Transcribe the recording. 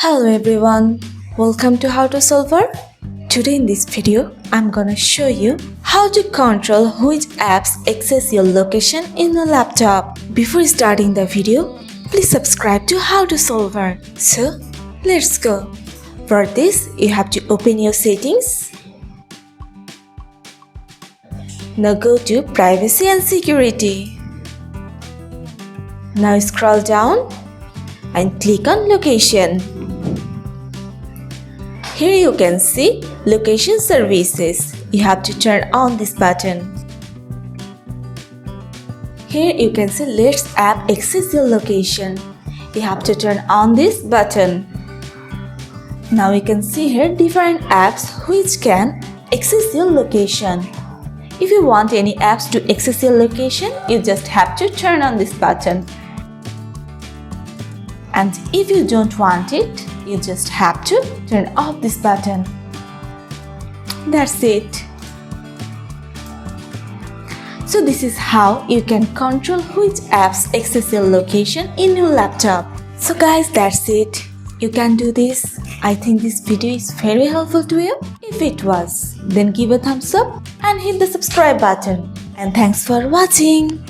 Hello everyone, welcome to How to Solver. Today in this video, I'm gonna show you how to control which apps access your location in your laptop. Before starting the video, please subscribe to How to Solver. So, let's go. For this, you have to open your settings. Now go to Privacy and Security. Now scroll down and click on Location. Here you can see Location Services. You have to turn on this button. Here you can see Let's App Access Your Location. You have to turn on this button. Now you can see here different apps which can access your location. If you want any apps to access your location, you just have to turn on this button. And if you don't want it, you just have to turn off this button. That's it. So this is how you can control which apps access your location in your laptop. So guys, that's it. You can do this. I think this video is very helpful to you. If it was, then give a thumbs up and hit the subscribe button. And thanks for watching.